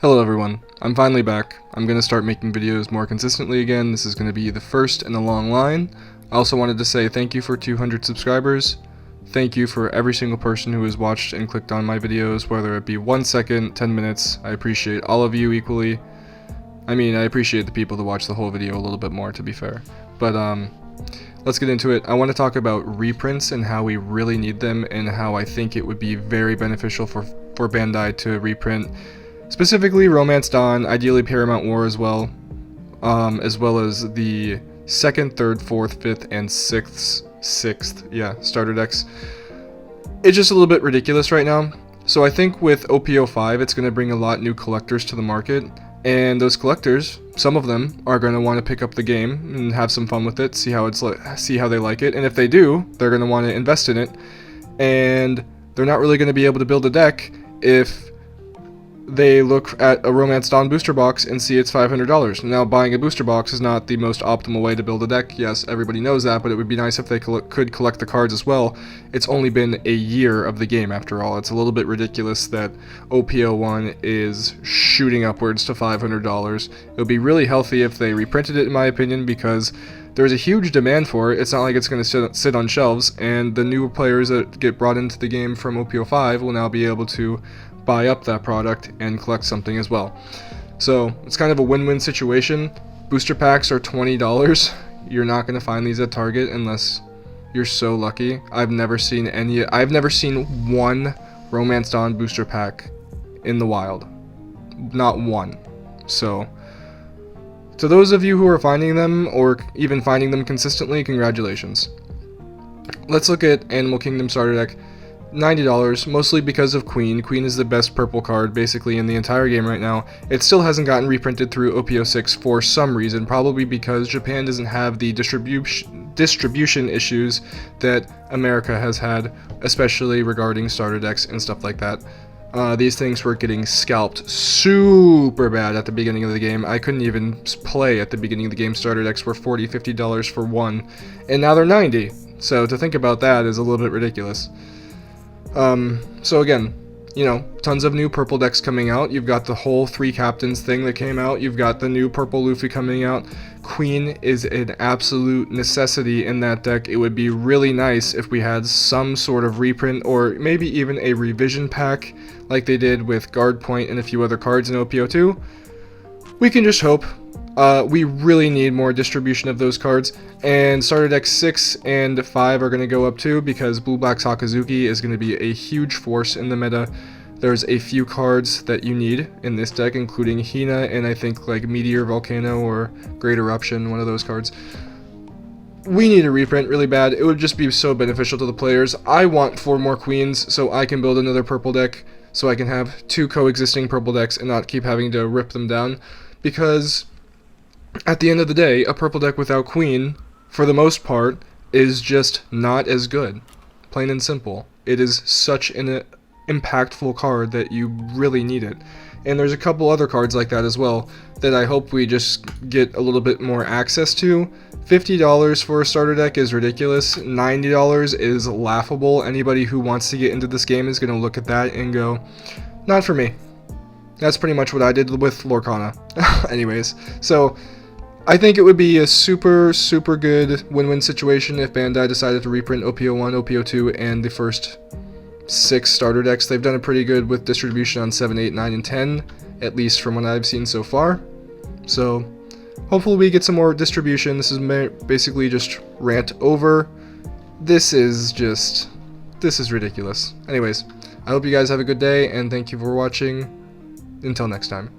Hello everyone, I'm finally back. I'm going to start making videos more consistently again. This is going to be the first in a long line. I also wanted to say thank you for 200 subscribers. Thank you for every single person who has watched and clicked on my videos, whether it be 1 second, 10 minutes. I appreciate all of you equally. I mean, I appreciate the people that watch the whole video a little bit more, to be fair. But let's get into it. I want to talk about reprints and how we really need them, and how I think it would be very beneficial for Bandai to reprint specifically Romance Dawn, ideally Paramount War as well as the 2nd, 3rd, 4th, 5th, and 6th starter decks. It's just a little bit ridiculous right now. So I think with OPO5 it's going to bring a lot new collectors to the market, and those collectors, some of them, are going to want to pick up the game and have some fun with it, see how they like it, and if they do, they're going to want to invest in it, and they're not really going to be able to build a deck if they look at a Romance Dawn booster box and see it's $500. Now, buying a booster box is not the most optimal way to build a deck. Yes, everybody knows that, but it would be nice if they could collect the cards as well. It's only been a year of the game after all. It's a little bit ridiculous that OPO1 is shooting upwards to $500. It would be really healthy if they reprinted it, in my opinion, because there's a huge demand for it. It's not like it's going to sit on shelves, and the new players that get brought into the game from OPO5 will now be able to buy up that product and collect something as well. So it's kind of a win-win situation. Booster packs are $20. You're not going to find these at Target unless you're so lucky. I've never seen one Romance Dawn booster pack in the wild. Not one. So to those of you who are finding them, or even finding them consistently, congratulations. Let's look at Animal Kingdom starter deck. $90, mostly because of Queen. Queen is the best purple card basically in the entire game right now. It still hasn't gotten reprinted through OPO6 for some reason, probably because Japan doesn't have the distribution issues that America has had, especially regarding starter decks and stuff like that. These things were getting scalped super bad at the beginning of the game. I couldn't even play at the beginning of the game. Starter decks were $40, $50 for one, and now they're $90. So to think about that is a little bit ridiculous. So again, you know, tons of new purple decks coming out. You've got the whole 3 captains thing that came out. You've got the new purple Luffy coming out. Queen is an absolute necessity in that deck. It would be really nice if we had some sort of reprint, or maybe even a revision pack like they did with Guard Point and a few other cards in OPO2. We can just hope. We really need more distribution of those cards, and starter deck 6 and 5 are going to go up too, because Blue Black Sakazuki is going to be a huge force in the meta. There's a few cards that you need in this deck, including Hina and I think like Meteor Volcano or Great Eruption, one of those cards. We need a reprint really bad. It would just be so beneficial to the players. I want 4 more Queens so I can build another purple deck, so I can have 2 coexisting purple decks and not keep having to rip them down, because at the end of the day, a purple deck without Queen, for the most part, is just not as good. Plain and simple. It is such an impactful card that you really need it. And there's a couple other cards like that as well that I hope we just get a little bit more access to. $50 for a starter deck is ridiculous. $90 is laughable. Anybody who wants to get into this game is going to look at that and go, not for me. That's pretty much what I did with Lorcana. Anyways, so I think it would be a super good win-win situation if Bandai decided to reprint OPO1, OPO2, and the first 6 starter decks. They've done it pretty good with distribution on 7, 8, 9, and 10, at least from what I've seen so far. So hopefully we get some more distribution. This is basically just rant over. This is ridiculous. Anyways, I hope you guys have a good day, and thank you for watching. Until next time.